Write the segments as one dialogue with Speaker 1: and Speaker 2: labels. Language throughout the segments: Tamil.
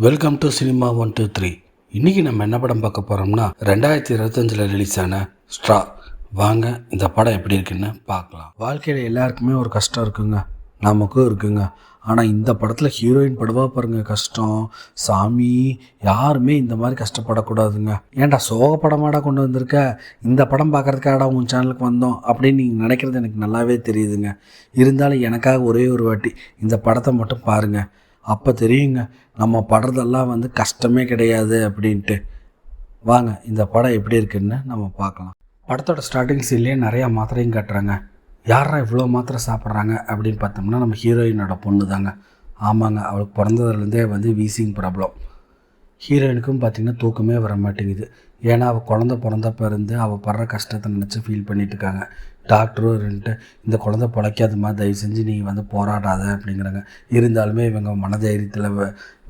Speaker 1: Welcome to cinema 123. இன்றைக்கி நம்ம என்ன படம் பார்க்க போகிறோம்னா 2025 ரிலீஸ் ஆன ஸ்ட்ரா. வாங்க இந்த படம் எப்படி இருக்குன்னு பார்க்கலாம். வாழ்க்கையில் எல்லாருக்குமே ஒரு கஷ்டம் இருக்குங்க, நமக்கும் இருக்குங்க. ஆனால் இந்த படத்தில் ஹீரோயின் படுவா பாருங்க கஷ்டம். சாமி, யாருமே இந்த மாதிரி கஷ்டப்படக்கூடாதுங்க. ஏன்டா சோக படமாடா கொண்டு வந்திருக்க, இந்த படம் பார்க்குறதுக்காடா உங்கள் சேனலுக்கு வந்தோம் அப்படின்னு நீங்கள் நினைக்கிறது எனக்கு நல்லாவே தெரியுதுங்க. இருந்தாலும் எனக்காக ஒரே ஒரு வாட்டி இந்த படத்தை மட்டும் பாருங்கள், அப்போ தெரியுங்க நம்ம படுறதெல்லாம் கஷ்டமே கிடையாது அப்படின்ட்டு. வாங்க இந்த படம் எப்படி இருக்குன்னு நம்ம பார்க்கலாம். படத்தோட ஸ்டார்டிங் சீன்லேயே நிறையா மாத்திரையும் காட்டுறாங்க. யாரா இவ்வளோ மாத்திரை சாப்பிட்றாங்க அப்படின்னு பார்த்தோம்னா நம்ம ஹீரோயினோட பொண்ணு தாங்க. ஆமாங்க, அவளுக்கு பிறந்ததுலேருந்தே வீசிங் ப்ராப்ளம். ஹீரோயினுக்கும் பார்த்திங்கன்னா தூக்கமே வர மாட்டேங்குது. ஏன்னா அவள் பிறந்தப்ப இருந்து அவள் படுற கஷ்டத்தை நினச்சி ஃபீல் பண்ணிகிட்டு இருக்காங்க. டாக்டரும் இருந்துட்டு இந்த குழந்தை பிழைக்காத மாதிரி தயவு செஞ்சு நீங்கள் போராடாத அப்படிங்கிறாங்க. இருந்தாலுமே இவங்க மனதைரியத்தில்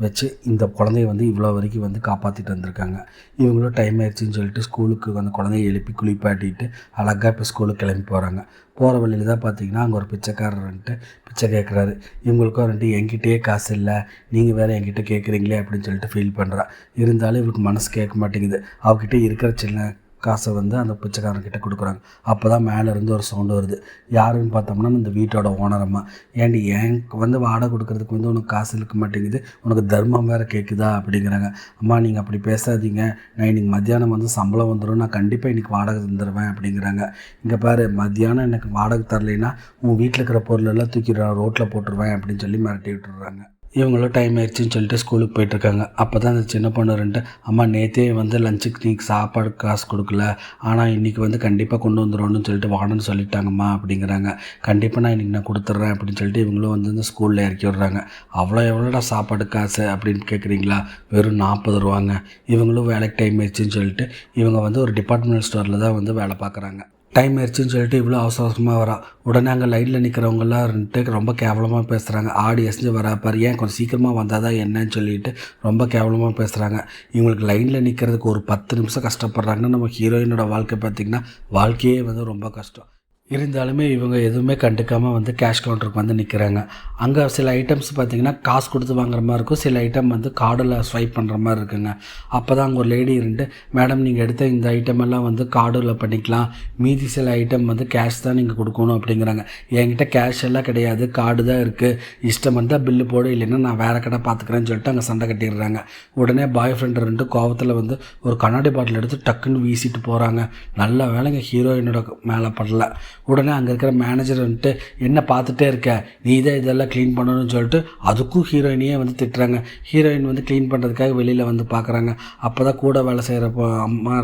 Speaker 1: வச்சு இந்த குழந்தைய இவ்வளோ வரைக்கும் காப்பாற்றிட்டு வந்திருக்காங்க. இவங்களும் டைம் ஆயிடுச்சுன்னு சொல்லிட்டு ஸ்கூலுக்கு குழந்தைய எழுப்பி குளிப்பாட்டிட்டு அழகாக இப்போ ஸ்கூலுக்கு கிளம்பி போகிறாங்க. போகிற வழியில் தான் பார்த்திங்கன்னா அங்கே ஒரு பிச்சைக்காரர்ன்ட்டு பிச்சை கேட்குறாரு. இவங்களுக்கும் என்கிட்டயே காசு இல்லை, நீங்கள் வேறு என்கிட்ட கேட்குறீங்களே அப்படின்னு சொல்லிட்டு ஃபீல் பண்ணுறா. இருந்தாலும் இவளுக்கு மனசு கேட்க மாட்டேங்குது. அவகிட்ட இருக்கிற சின்ன காசை அந்த பிச்சைக்காரர்கிட்ட கொடுக்குறாங்க. அப்போ தான் மேலேருந்து ஒரு சவுண்டு வருது. யாருன்னு பார்த்தோம்னா இந்த வீட்டோட ஓனரம்மா. ஏன்டி எனக்கு வாடகை கொடுக்குறதுக்கு உனக்கு காசு இருக்க மாட்டேங்குது, உனக்கு தர்மம் வேறு கேட்குதா அப்படிங்கிறாங்க. அம்மா நீங்கள் அப்படி பேசாதீங்க, நான் இன்றைக்கி மத்தியானம் சம்பளம் வந்துடும், நான் கண்டிப்பாக இன்றைக்கி வாடகை தந்துடுவேன் அப்படிங்கிறாங்க. இங்கே பாரு, மத்தியானம் எனக்கு வாடகை தரலைன்னா உன் வீட்டில் இருக்கிற பொருளெல்லாம் தூக்கி ரோட்டில் போட்டுருவேன் அப்படின்னு சொல்லி மிரட்டி விட்டுடுறாங்க. இவங்களும் டைம் ஆயிடுச்சுன்னு சொல்லிட்டு ஸ்கூலுக்கு போயிட்டுருக்காங்க. அப்போ தான் அந்த சின்ன பொண்ணு ரெண்டு, அம்மா நேற்றே லஞ்சுக்கு நீங்கள் சாப்பாடு காசு கொடுக்கல, ஆனால் இன்றைக்கி கண்டிப்பாக கொண்டு வந்துடும்னு சொல்லிட்டு வாடன்னு சொல்லிட்டாங்கம்மா அப்படிங்கிறாங்க. கண்டிப்பாக நான் இன்றைக்கி நான் கொடுத்துட்றேன் அப்படின்னு சொல்லிட்டு இவங்களும் இந்த ஸ்கூலில் இறக்கி விட்றாங்க. எவ்வளோடா சாப்பாடு காசு அப்படின்னு கேட்குறீங்களா, வெறும் 40 ரூபாங்க. இவங்களும் வேலைக்கு டைம் ஆயிடுச்சுன்னு சொல்லிட்டு இவங்க ஒரு டிபார்ட்மெண்டல் ஸ்டோரில் தான் வேலை பார்க்குறாங்க. டைம் ஆயிடுச்சுன்னு சொல்லிட்டு இவ்வளோ அவசரமாக வரா. உடனே அங்கே லைனில் நிற்கிறவங்களாம் இருந்துட்டு ரொம்ப கேவலமாக பேசுகிறாங்க. ஆடி எசைஞ்சு வரா பாரு, ஏன் கொஞ்சம் சீக்கிரமாக வந்தால் தான் என்னன்னு சொல்லிட்டு ரொம்ப கேவலமாக பேசுகிறாங்க. இவங்களுக்கு லைனில் நிற்கிறதுக்கு ஒரு 10 நிமிஷம் கஷ்டப்படுறாங்கன்னா நம்ம ஹீரோயினோட வாழ்க்கை பார்த்திங்கன்னா வாழ்க்கையே ரொம்ப கஷ்டம். இருந்தாலுமே இவங்க எதுவுமே கண்டுக்காமல் கேஷ் கவுண்டருக்கு நிற்கிறாங்க. அங்கே சில ஐட்டம்ஸ் பார்த்திங்கன்னா காசு கொடுத்து வாங்குற மாதிரி இருக்கும், சில ஐட்டம் கார்டில் ஸ்வைப் பண்ணுற மாதிரி இருக்குங்க. அப்போ தான் அங்கே ஒரு லேடி இருந்து, மேடம் நீங்கள் எடுத்த இந்த ஐட்டம் எல்லாம் கார்டில் பண்ணிக்கலாம், மீதி சில ஐட்டம் கேஷ் தான் நீங்கள் கொடுக்கணும் அப்படிங்கிறாங்க. என்கிட்ட கேஷ் எல்லாம் கிடையாது, கார்டு தான் இருக்குது, இஷ்டம் வந்தால் பில்லு போடு, இல்லைன்னா நான் வேறு கடை பார்த்துக்கிறேன்னு சொல்லிட்டு அங்கே சண்டை கட்டிடுறாங்க. உடனே பாய் ஃப்ரெண்டு ரெண்டு கோவத்தில் ஒரு கண்ணாடி பாட்டில் எடுத்து டக்குன்னு வீசிட்டு போகிறாங்க. நல்ல வேலைங்க ஹீரோயினோட மேலே படல. உடனே அங்கே இருக்கிற மேனேஜர் என்ன பார்த்துட்டே இருக்க, நீ தான் இதெல்லாம் க்ளீன் பண்ணணும்னு சொல்லிட்டு அதுக்கும் ஹீரோயினையே திட்டுறாங்க. ஹீரோயின் க்ளீன் பண்ணுறதுக்காக வெளியில் பார்க்குறாங்க. அப்போ தான் கூட வேலை செய்கிறப்போ அம்மா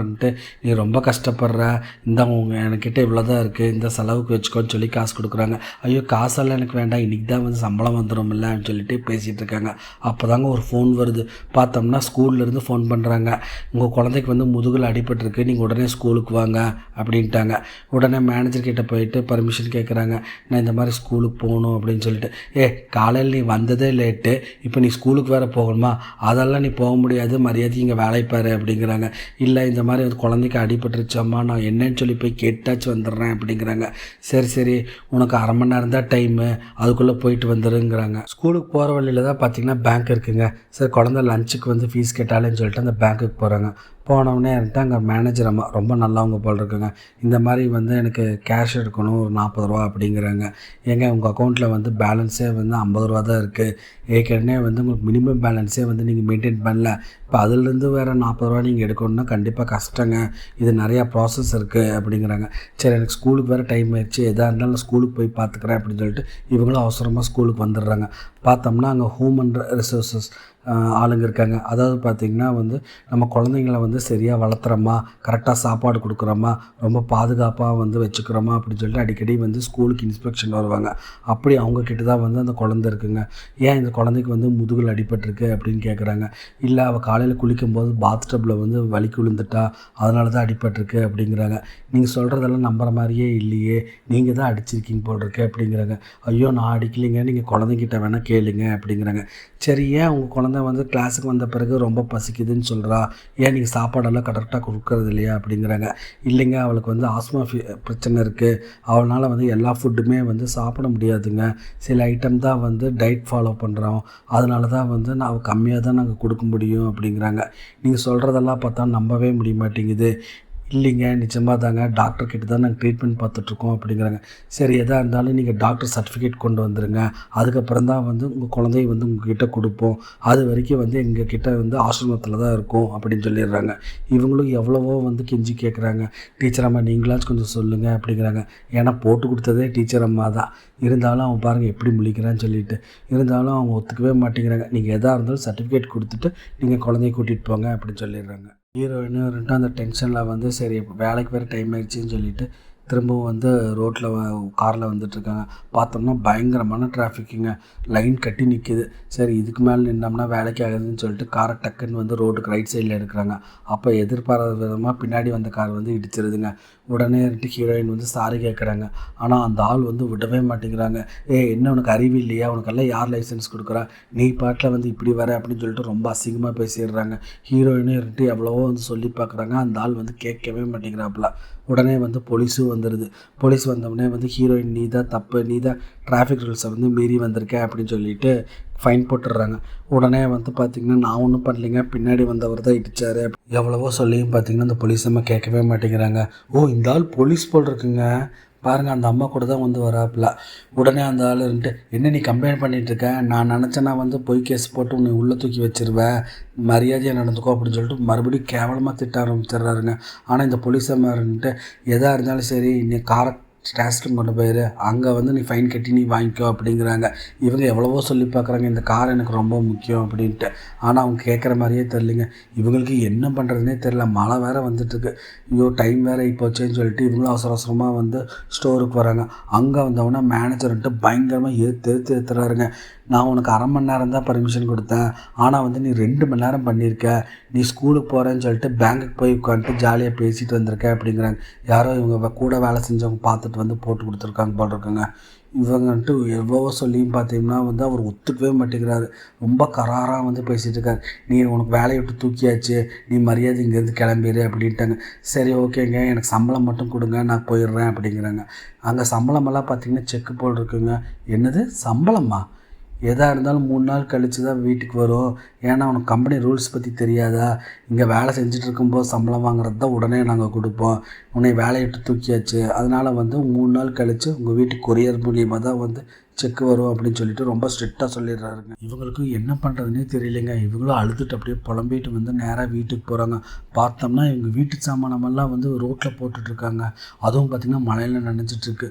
Speaker 1: நீ ரொம்ப கஷ்டப்படுற, இந்த என்கிட்ட இவ்வளோ தான் இருக்குது, இந்த செலவுக்கு வச்சுக்கோன்னு சொல்லி காசு கொடுக்குறாங்க. ஐயோ காசெல்லாம் எனக்கு வேண்டாம், இன்றைக்கி தான் சம்பளம் வந்துடும் இல்லைன்னு சொல்லிட்டு பேசிகிட்டு இருக்காங்க. அப்போ தாங்க ஒரு ஃபோன் வருது. பார்த்தோம்னா ஸ்கூல்லேருந்து ஃபோன் பண்ணுறாங்க. உங்கள் குழந்தைக்கு முதுகில் அடிபட்டிருக்கு, நீங்கள் உடனே ஸ்கூலுக்கு வாங்க அப்படின்ட்டாங்க. உடனே மேனேஜர்கிட்ட போயிட்டு பர்மிஷன் கேட்குறாங்க. நான் இந்த மாதிரி ஸ்கூலுக்கு போகணும் அப்படின்னு சொல்லிட்டு. காலையில் நீ வந்ததே லேட்டு, இப்போ நீ ஸ்கூலுக்கு வேறு போகணுமா, அதெல்லாம் நீ போக முடியாது, மரியாதை இங்கே வேலை பாரு அப்படிங்கிறாங்க. இல்லை இந்த மாதிரி குழந்தைக்கு அடிபட்டுருச்சம்மா, நான் என்னன்னு சொல்லி போய் கேட்டாச்சு வந்துடுறேன் அப்படிங்கிறாங்க. சரி உனக்கு 1/2 மணி நேரம் தான் டைமு, அதுக்குள்ளே போயிட்டு வந்துடுங்கிறாங்க. ஸ்கூலுக்கு போகிற வழியில் தான் பார்த்திங்கன்னா பேங்க் இருக்குங்க. சரி குழந்தை லஞ்சுக்கு ஃபீஸ் கேட்டாலேன்னு சொல்லிட்டு அந்த பேங்க்குக்கு போகிறாங்க. போனவுடனே இருந்துட்டு அங்கே மேனேஜர் அம்மா ரொம்ப நல்லவங்க போல் இருக்குங்க. இந்த மாதிரி எனக்கு கேஷ் எடுக்கணும் ஒரு 40 ரூபா அப்படிங்கிறாங்க. ஏங்க உங்கள் அக்கௌண்ட்டில் பேலன்ஸே 50 ரூபா தான் இருக்குது, ஏற்கனவே உங்களுக்கு மினிமம் பேலன்ஸே நீங்கள் மெயின்டைன் பண்ணல, இப்போ அதுலேருந்து வேறு 40 ரூபா நீங்கள் எடுக்கணுன்னா கண்டிப்பாக கஷ்டங்க, இது நிறையா ப்ராசஸ் இருக்குது அப்படிங்கிறாங்க. சரி எனக்கு ஸ்கூலுக்கு வேறு டைம் ஆயிடுச்சு, எதாக இருந்தாலும் நான் ஸ்கூலுக்கு போய் பார்த்துக்குறேன் அப்படின்னு சொல்லிட்டு இவங்களும் அவசரமாக ஸ்கூலுக்கு வந்துடுறாங்க. பார்த்தோம்னா அங்கே ஹியூமன் ரிசோர்ஸஸ் ஆளுங்க இருக்காங்க. அதாவது பார்த்திங்கன்னா நம்ம குழந்தைங்கள சரியாக வளர்த்துறோமா, கரெக்டாக சாப்பாடு கொடுக்குறோமா, ரொம்ப பாதுகாப்பாக வச்சுக்கிறோமா அப்படின்னு சொல்லிட்டு அடிக்கடி ஸ்கூலுக்கு இன்ஸ்பெக்ஷன் வருவாங்க. அப்படி அவங்கக்கிட்ட தான் அந்த குழந்தை இருக்குங்க. ஏன் இந்த குழந்தைக்கு முதுகில் அடிபட்டிருக்கு அப்படின்னு கேட்குறாங்க. இல்லை அவள் காலையில் குளிக்கும்போது பாத்டப்பில் வலிக்கு விழுந்துட்டா, அதனால தான் அடிபட்டிருக்கு அப்படிங்கிறாங்க. நீங்கள் சொல்கிறதெல்லாம் நம்புற மாதிரியே இல்லையே, நீங்கள் தான் அடிச்சிருக்கீங்க போல் இருக்கு அப்படிங்கிறாங்க. ஐயோ நான் அடிக்கலைங்க, நீங்கள் குழந்தைங்கிட்ட வேணால் கேளுங்க அப்படிங்கிறாங்க. சரி ஏன் உங்கள் குழந்தை வந்து கிளாஸுக்கு வந்த பிறகு ரொம்ப பசிக்குதுன்னு சொல்கிறா, ஏன் நீங்கள் சாப்பாடெல்லாம் கரெக்டாக கொடுக்கறது இல்லையா அப்படிங்கிறாங்க. இல்லைங்க, அவளுக்கு வந்து ஆஸ்மா பிரச்சனை இருக்குது, அவளால் வந்து எல்லா ஃபுட்டுமே வந்து சாப்பிட முடியாதுங்க, சில ஐட்டம் தான் வந்து டயட் ஃபாலோ பண்ணுறோம், அதனால தான் வந்து நான் கம்மியாக தான் நாங்கள் கொடுக்க முடியும் அப்படிங்கிறாங்க. நீங்கள் சொல்கிறதெல்லாம் பார்த்தா நம்பவே முடிய மாட்டேங்குது. இல்லைங்க, நிஜமாக தாங்க, டாக்டர்கிட்ட தான் நாங்கள் ட்ரீட்மெண்ட் பார்த்துட்ருக்கோம் அப்படிங்கிறாங்க. சரி, எதாக இருந்தாலும் நீங்கள் டாக்டர் சர்டிஃபிகேட் கொண்டு வந்துடுங்க, அதுக்கப்புறம் தான் வந்து உங்கள் குழந்தைய வந்து உங்ககிட்ட கொடுப்போம், அது வரைக்கும் வந்து எங்கள் கிட்ட வந்து ஆசிரமத்தில் தான் இருக்கும் அப்படின்னு சொல்லிடுறாங்க. இவங்களும் எவ்வளவோ வந்து கெஞ்சி கேட்குறாங்க, டீச்சர் அம்மா நீங்களாச்சும் கொஞ்சம் சொல்லுங்கள் அப்படிங்கிறாங்க. ஏன்னா போட்டு கொடுத்ததே டீச்சர் அம்மா தான், இருந்தாலும் அவன் பாருங்கள் எப்படி முழிக்கிறான்னு சொல்லிட்டு, இருந்தாலும் அவங்க ஒத்துக்கவே மாட்டேங்கிறாங்க. நீங்கள் எதாக இருந்தாலும் சர்டிஃபிகேட் கொடுத்துட்டு நீங்கள் குழந்தைய கூட்டிகிட்டு போங்க அப்படின்னு சொல்லிடுறாங்க. ஹீரோயினும் அந்த டென்ஷனில் வந்து சரி வேலைக்கு வேறு டைம் ஆகிடுச்சின்னு சொல்லிட்டு திரும்பவும் வந்து ரோட்டில் காரில் வந்துட்டுருக்காங்க. பார்த்தோம்னா பயங்கரமான டிராஃபிக்குங்க, லைன் கட்டி நிற்கிது. சரி இதுக்கு மேலே நின்னோம்னா வேலைக்கு ஆகுதுன்னு சொல்லிட்டு காரை டக்குன்னு வந்து ரோட்டுக்கு ரைட் சைடில் எடுக்கிறாங்க. அப்போ எதிர்பாராத விதமாக பின்னாடி வந்த கார் வந்து இடிச்சிருதுங்க. உடனே ஹீரோயின் வந்து சாரி கேட்குறாங்க. ஆனால் அந்த ஆள் வந்து விடவே மாட்டேங்கிறாங்க. என்ன உனக்கு அறிவு இல்லையா, உனக்கெல்லாம் யார் லைசன்ஸ் கொடுக்குறா, நீ பாட்டில் வந்து இப்படி வர அப்படின்னு சொல்லிட்டு ரொம்ப அசிங்கமாக பேசிடுறாங்க. ஹீரோயினும் எவ்வளவோ வந்து சொல்லி பார்க்குறாங்க, அந்த ஆள் வந்து கேட்கவே மாட்டேங்கிறாப்புல. உடனே வந்து போலீஸும் வந்துடுது. போலீஸ் வந்தவுடனே வந்து ஹீரோயின் நீ தான் தப்பு, நீ தான் டிராஃபிக் ரூல்ஸை வந்து மீறி வந்திருக்க அப்படின்னு சொல்லிட்டு ஃபைன் போட்டுடுறாங்க. உடனே வந்து பார்த்திங்கன்னா நான் ஒன்றும் பண்ணலைங்க, பின்னாடி வந்தவர் தான் இடித்தார் எவ்வளவோ சொல்லியும் பார்த்திங்கன்னா அந்த போலீஸ் அம்மா கேட்கவே மாட்டேங்கிறாங்க. இந்த ஆள் போலீஸ் போல் இருக்குங்க பாருங்கள், அந்த அம்மா கூட தான் வந்து வராப்புல. உடனே அந்த ஆள் இருந்துட்டு என்ன நீ கம்ப்ளைண்ட் பண்ணிகிட்ருக்க, நான் நினச்சேன்னா வந்து பொய் கேஸ் போட்டு உன்னை உள்ளே தூக்கி வச்சிருவேன், மரியாதையாக நடந்துக்கோ அப்படின்னு சொல்லிட்டு மறுபடியும் கேவலமாக திட்ட ஆரம்பிச்சிடுறாருங்க. ஆனால் இந்த போலீஸ் அம்மா இருந்துட்டு எதாக இருந்தாலும் சரி நீ காரை ஸ்டேஷனுக்கு கொண்டு போயிரு, அங்கே வந்து நீ ஃபைன் கட்டி நீ வாங்கிக்கோ அப்படிங்கிறாங்க. இவங்க எவ்வளவோ சொல்லி பார்க்குறாங்க இந்த கார் எனக்கு ரொம்ப முக்கியம் அப்படின்ட்டு. ஆனால் அவங்க கேட்குற மாதிரியே தெரிலிங்க. இவங்களுக்கு என்ன பண்ணுறதுனே தெரில. மழை வேறு வந்துட்டுருக்கு. டைம் வேறு இப்போச்சேன்னு சொல்லிட்டு இவங்களும் அவசர அவசரமாக வந்து ஸ்டோருக்கு வராங்க. அங்கே வந்தவொடனே மேனேஜர்ன்ட்டு பயங்கரமாக ஏற்றுறாருங்க. நான் உனக்கு 1/2 மணி நேரம் தான் பர்மிஷன் கொடுத்தேன், ஆனால் வந்து நீ 2 மணி நேரம் பண்ணியிருக்க, நீ ஸ்கூலுக்கு போகிறேன்னு சொல்லிட்டு பேங்க்குக்கு போய் உட்காந்துட்டு ஜாலியாக பேசிட்டு வந்திருக்க அப்படிங்கிறாங்க. யாரோ இவங்க கூட வேலை செஞ்சவங்க பார்த்துட்டு வந்து போட்டு கொடுத்துருக்காங்க போல் இருக்காங்க. இவங்கன்ட்டு எவ்வளவோ சொல்லியும் பார்த்தீங்கன்னா வந்து அவர் ஒத்துக்கவே மாட்டேங்கிறாரு. ரொம்ப கராராக வந்து பேசிகிட்டு இருக்காரு. நீ உனக்கு வேலையை விட்டு தூக்கியாச்சு, நீ மரியாதை இங்கேருந்து கிளம்பிடு அப்படின்ட்டாங்க. சரி ஓகேங்க, எனக்கு சம்பளம் மட்டும் கொடுங்க, நான் போயிடுறேன் அப்படிங்கிறாங்க. அங்கே சம்பளமெல்லாம் பார்த்தீங்கன்னா செக்கு போல் இருக்குங்க. என்னது சம்பளமா? எதாக இருந்தாலும் 3 நாள் கழித்து தான் வீட்டுக்கு வரும், ஏன்னா உனக்கு கம்பெனி ரூல்ஸ் பற்றி தெரியாதா, இங்கே வேலை செஞ்சுட்டு இருக்கும்போது சம்பளம் வாங்குறது தான் உடனே நாங்கள் கொடுப்போம், உன்னை வேலையை விட்டு தூக்கியாச்சு, அதனால் வந்து 3 நாள் கழித்து உங்கள் வீட்டுக்கு கொரியர் மூலியமாக தான் வந்து செக்கு வரும் அப்படின்னு சொல்லிட்டு ரொம்ப ஸ்ட்ரிக்டாக சொல்லிடுறாருங்க. இவங்களுக்கும் என்ன பண்ணுறதுனே தெரியலைங்க. இவங்களும் அழுதுட்டு அப்படியே புலம்பிட்டு வந்து நேராக வீட்டுக்கு போகிறாங்க. பார்த்தோம்னா இவங்க வீட்டு சாமானமெல்லாம் வந்து ரோட்டில் போட்டுட்ருக்காங்க. அதுவும் பார்த்திங்கன்னா மழையில் நனைஞ்சிட்ருக்கு.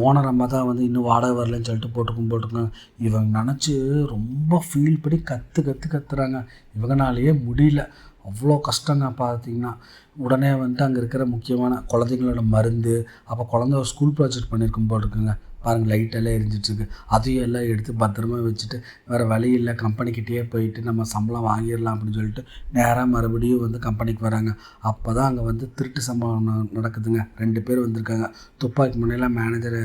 Speaker 1: ஓனர் அம்மா தான் வந்து இன்னும் வாடகை வரலன்னு சொல்லிட்டு போட்டுருக்காங்க. இவங்க நினச்சி ரொம்ப ஃபீல் பண்ணி கத்துறாங்க. இவங்கனாலேயே முடியல, அவ்வளோ கஷ்டங்க பார்த்திங்கன்னா. உடனே வந்துட்டு அங்கே இருக்கிற முக்கியமான குழந்தைங்களோட மருந்து, அப்போ குழந்தை ஒரு ஸ்கூல் ப்ராஜெக்ட் பண்ணியிருக்கும் போல் இருக்குங்க. பாருங்கள் லைட்டெல்லாம் எரிஞ்சிட்ருக்கு. அதையும் எல்லாம் எடுத்து பத்திரமா வச்சுட்டு வேறு வழி இல்லை, கம்பெனிக்கிட்டே போயிட்டு நம்ம சம்பளம் வாங்கிடலாம் அப்படின்னு சொல்லிட்டு நேராக மறுபடியும் வந்து கம்பெனிக்கு வராங்க. அப்போ தான் அங்கே வந்து திருட்டு சம்பவம் நடக்குதுங்க. 2 பேர் வந்திருக்காங்க. துப்பாக்கி முனையில் மேனேஜரை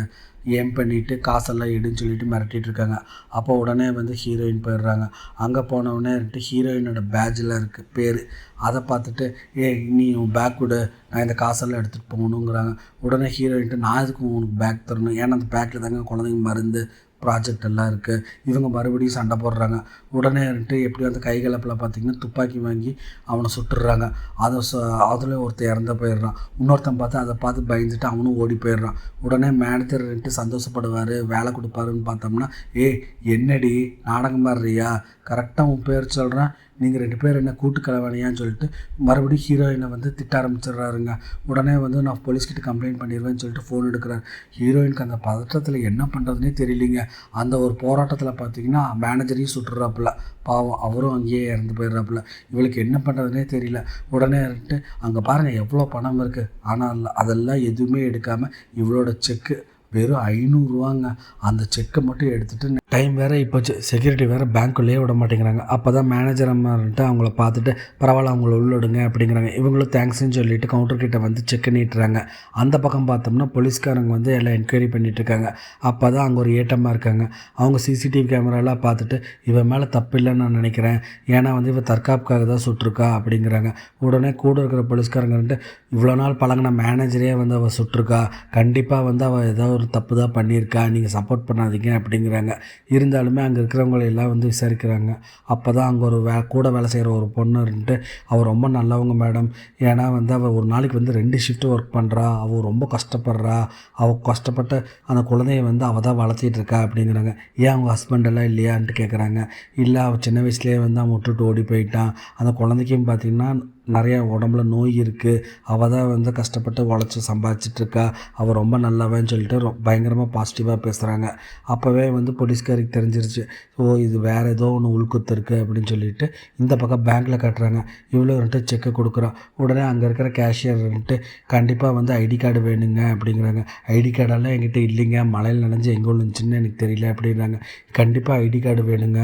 Speaker 1: ஏம் பண்ணிவிட்டு காசெல்லாம் எடுன்னு சொல்லிட்டு மிரட்டிகிட்டு இருக்காங்க. அப்போ உடனே வந்து ஹீரோயின் போயிடுறாங்க. அங்கே போனவுடனே ஹீரோயினோட பேட்ஜெலாம் இருக்குது பேர், அதை பார்த்துட்டு நீ உன் பேக் கொடு, நான் இந்த காசெல்லாம் எடுத்துகிட்டு போகணுங்கிறாங்க. உடனே ஹீரோயின்ட்டு நான் எதுக்கு உனக்கு பேக் தரணும், ஏன்னா அந்த பேக்கில் தாங்க குழந்தைங்க மருந்து ப்ராஜெக்ட் எல்லாம் இருக்குது. இவங்க மறுபடியும் சண்டை போடுறாங்க. உடனே எப்படியும் அந்த கைகலப்பில் பார்த்திங்கன்னா துப்பாக்கி வாங்கி அவனை சுட்டுடுறாங்க. அதில் ஒருத்தர் இறந்து போயிடுறான். இன்னொருத்தன் பார்த்து அதை பார்த்து பயந்துட்டு அவனும் ஓடி போயிடுறான். உடனே மேனேஜர் சந்தோஷப்படுவார், வேலை கொடுப்பாருன்னு பார்த்தோம்னா என்னடி நாடகம் மாறுறியா, கரெக்டாக உன் பேர் சொல்கிறேன், நீங்கள் 2 பேர் என்ன கூட்டு கலவானியான்னு சொல்லிட்டு மறுபடியும் ஹீரோயினை வந்து திட்ட ஆரம்பிச்சிடுறாருங்க. உடனே வந்து நான் போலீஸ்கிட்ட கம்ப்ளைண்ட் பண்ணிடுவேன்னு சொல்லிட்டு ஃபோன் எடுக்கிறார். ஹீரோயினுக்கு அந்த பதற்றத்தில் என்ன பண்ணுறதுனே தெரியலிங்க. அந்த ஒரு போராட்டத்தில் பார்த்திங்கன்னா மேனேஜரையும் சுட்டுறாப்புல. பாவம் அவரும் அங்கேயே இறந்து போயிடுறாப்புல. இவளுக்கு என்ன பண்ணுறதுனே தெரியல. உடனே அங்கே பாருங்கள் எவ்வளோ பணம் இருக்குது, ஆனால் அதெல்லாம் எதுவுமே எடுக்காமல் இவளோட செக்கு வெறும் 500 அந்த செக்கை மட்டும் எடுத்துகிட்டு டைம் வேறு இப்போ செக்யூரிட்டி வேறு பேங்க்குள்ளேயே விட மாட்டேங்கிறாங்க. அப்போ தான் மேனேஜர் அம்மான்ட்டு அவங்கள பார்த்துட்டு பரவாயில்ல அவங்கள உள்ளிடுங்க அப்படிங்கிறாங்க. இவங்களும் தேங்க்ஸ்ன்னு சொல்லிவிட்டு கவுண்டர்கிட்ட வந்து செக்கை நீட்டுறாங்க. அந்த பக்கம் பார்த்தோம்னா போலீஸ்காரங்க வந்து எல்லாம் என்கொயரி பண்ணிகிட்ருக்காங்க. அப்போ தான் அங்கே ஒரு ஏட்டமாக இருக்காங்க. அவங்க சிசிடிவி கேமராலாம் பார்த்துட்டு இவன் மேலே தப்பு இல்லைன்னு நான் நினைக்கிறேன், ஏன்னா வந்து இவன் தற்காப்புக்காக தான் சுட்டிருக்கா அப்படிங்கிறாங்க. உடனே கூட இருக்கிற போலீஸ்காரங்கன்ட்டு இவ்வளோ நாள் பழகின மேனேஜரே வந்து அவள் சுட்டிருக்கா, கண்டிப்பாக வந்து அவள் ஏதோ ஒரு தப்பு தான் பண்ணியிருக்கா, நீங்கள் சப்போர்ட் பண்ணாதீங்க அப்படிங்கிறாங்க. இருந்தாலுமே அங்கே இருக்கிறவங்களெல்லாம் வந்து விசாரிக்கிறாங்க. அப்போ தான் அங்கே ஒரு கூட வேலை செய்கிற ஒரு பொண்ணு இருந்துட்டு அவள் ரொம்ப நல்லவங்க மேடம், ஏன்னா வந்து அவள் ஒரு நாளைக்கு வந்து 2 ஷிஃப்ட்டு ஒர்க் பண்ணுறா, அவள் ரொம்ப கஷ்டப்படுறா, அவள் கஷ்டப்பட்டு அந்த குழந்தைய வந்து அவள் தான் வளர்த்திட்டு இருக்கா அப்படிங்கிறாங்க. ஏன் அவங்க ஹஸ்பண்டெல்லாம் இல்லையான்ட்டு கேட்குறாங்க. இல்லை அவள் சின்ன வயசுலேயே வந்து அவன் விட்டுட்டு ஓடி போயிட்டான், அந்த குழந்தைக்கும் பார்த்திங்கன்னா நிறையா உடம்புல நோய் இருக்குது, அவள் தான் வந்து கஷ்டப்பட்டு உழைச்சி சம்பாதிச்சிட்ருக்கா, அவள் ரொம்ப நல்லவன்னு சொல்லிட்டு பயங்கரமாக பாசிட்டிவாக பேசுகிறாங்க. அப்போவே வந்து போலீஸ்காரிக்கு தெரிஞ்சிருச்சு, ஓ இது வேறு ஏதோ ஒன்று உள்குத்து இருக்குது அப்படின்னு சொல்லிட்டு இந்த பக்கம் பேங்க்கில் கட்டுறாங்க. இவ்வளோ வந்துட்டு செக்கை கொடுக்குறான். உடனே அங்கே இருக்கிற கேஷியர் வந்துட்டு கண்டிப்பாக வந்து ஐடி கார்டு வேணுங்க அப்படிங்கிறாங்க. ஐடி கார்டெல்லாம் என்கிட்ட இல்லைங்க, மழையில் நனைஞ்சு எங்கே விழுந்துச்சின்னு எனக்கு தெரியல அப்படிங்கிறாங்க. கண்டிப்பாக ஐடி கார்டு வேணுங்க,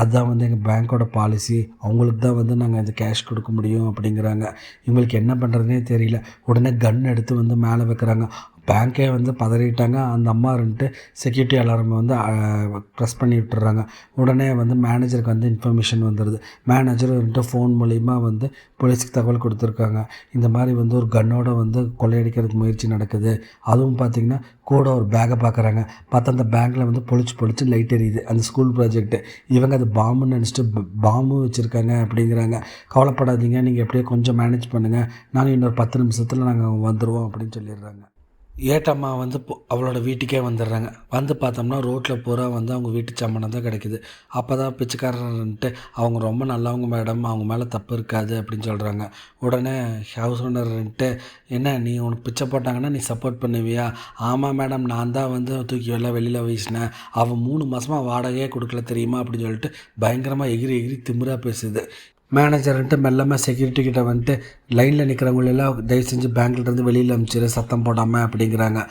Speaker 1: அதுதான் வந்து எங்கள் பேங்க்கோட பாலிசி, அவங்களுக்கு தான் வந்து நாங்கள் இந்த கேஷ் கொடுக்க முடியும் அப்படிங்கிறாங்க. இவங்களுக்கு என்ன பண்ணுறதுனே தெரியல. உடனே கன் எடுத்து வந்து மேலே வைக்கிறாங்க. பேங்க்கே வந்து பதறிட்டாங்க. அந்த அம்மா இருந்துட்டு செக்யூரிட்டி அலாரம் வந்து ப்ரெஸ் பண்ணி விட்டுறாங்க. உடனே வந்து மேனேஜருக்கு வந்து இன்ஃபர்மேஷன் வந்துடுது. மேனேஜர் வந்துட்டு ஃபோன் மூலிமா வந்து போலீஸுக்கு தகவல் கொடுத்துருக்காங்க. இந்த மாதிரி வந்து ஒரு கன்னோட வந்து கொள்ளையடிக்கிறதுக்கு முயற்சி நடக்குது. அதுவும் பார்த்திங்கன்னா கூட ஒரு பேக்கை பார்க்குறாங்க. பார்த்தா அந்த பேங்கில் வந்து பொழிச்சு லைட் எரியுது. அந்த ஸ்கூல் ப்ராஜெக்ட்டு இவங்க அது பாம்புன்னு நினச்சிட்டு பாம்பும் வச்சுருக்காங்க அப்படிங்கிறாங்க. கவலைப்படாதீங்க, நீங்கள் எப்படியோ கொஞ்சம் மேனேஜ் பண்ணுங்கள், நாங்கள் இன்னொரு 10 நிமிஷத்தில் நாங்கள் வந்துடுவோம் அப்படின்னு சொல்லிடுறாங்க. ஏட்டம்மா வந்து அவளோட வீட்டுக்கே வந்துடுறாங்க. வந்து பார்த்தோம்னா ரோட்டில் பூரா வந்து அவங்க வீட்டு சாமானம் தான் கிடைக்குது. அப்போ தான் பிச்சைக்காரன்ட்டு அவங்க ரொம்ப நல்லவங்க மேடம், அவங்க மேலே தப்பு இருக்காது அப்படின்னு சொல்கிறாங்க. உடனே ஹவுஸ் ஓனர்ன்ட்டு என்ன நீ உனக்கு பிச்சை போட்டாங்கன்னா நீ சப்போர்ட் பண்ணுவியா? ஆமாம் மேடம், நான் தான் வந்து தூக்கி வெளியில் வீசினேன், அவன் 3 மாதமாக வாடகையே கொடுக்கல தெரியுமா அப்படின்னு சொல்லிட்டு பயங்கரமாக எகிரி திமிராக பேசுது. மேனேஜர்ன்ட்டு மெல்லமாக செக்யூரிட்டி கிட்ட வந்துட்டு லைனில் நிற்கிறவங்களெல்லாம் தயவு செஞ்சு பேங்க்லேருந்து வெளியில் அனுப்பிச்சிரு சத்தம் போடாமல் அப்படிங்கிறாங்க.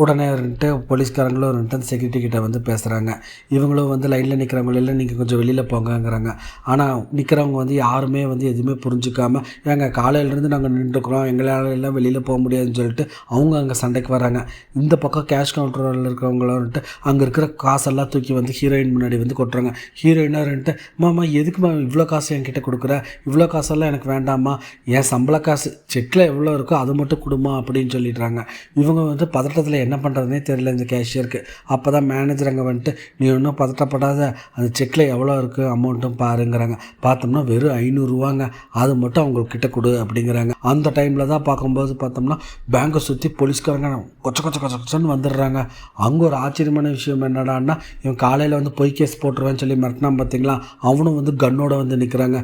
Speaker 1: உடனே வந்துட்டு போலீஸ்காரங்களும் வந்துட்டு அந்த செக்யூரிட்டி கிட்ட வந்து பேசுகிறாங்க. இவங்களும் வந்து லைனில் நிற்கிறவங்களெல்லாம் நீங்கள் கொஞ்சம் வெளியில் போங்கங்கிறாங்க. ஆனால் நிற்கிறவங்க வந்து யாருமே வந்து எதுவுமே புரிஞ்சுக்காமல் ஏங்க காலையிலேருந்து நாங்கள் நின்றுக்கிறோம், எங்களால் எல்லாம் வெளியில் போக முடியாதுன்னு சொல்லிட்டு அவங்க அங்கே சண்டைக்கு வராங்க. இந்த பக்கம் கேஷ் கவுண்டரில் இருக்கிறவங்களும் வந்துட்டு அங்கே இருக்கிற காசெல்லாம் தூக்கி வந்து ஹீரோயின் முன்னாடி வந்து கொட்டுறாங்க. ஹீரோயினாக வந்துட்டு மாமா எதுக்குமா இவ்வளோ காசு என்கிட்ட கொடுக்குற, இவ்வளோ காசெல்லாம் எனக்கு வேண்டாமா, என் சம்பள காசு செக்கில் எவ்வளோ இருக்கோ அது மட்டும் கொடுமா அப்படின்னு சொல்லிடுறாங்க. இவங்க வந்து பதட்டத்தில் என்ன பண்ணுறதுனே தெரியல இந்த கேஷியருக்கு. அப்போ தான் மேனேஜர் அங்கே வந்துட்டு நீ ஒன்றும் பதட்டப்படாத, அந்த செக்கில் எவ்வளோ இருக்குது அமௌண்ட்டும் பாருங்கிறாங்க. பார்த்தோம்னா வெறும் 500 அது மட்டும் அவங்கக்கிட்ட கொடு அப்படிங்கிறாங்க. அந்த டைமில் தான் பார்க்கும்போது பார்த்தோம்னா பேங்கை சுற்றி போலீஸ்காரங்க கொச்சன்னு வந்துடுறாங்க. அங்கே ஒரு ஆச்சரியமான விஷயம் என்னடான்னா, இவன் காலையில் வந்து பொய் கேஸ் போட்டுருவேன்னு சொல்லி மிரட்டினா பார்த்தீங்களா, அவனும் வந்து கன்னோட வந்து நிற்கிறாங்க.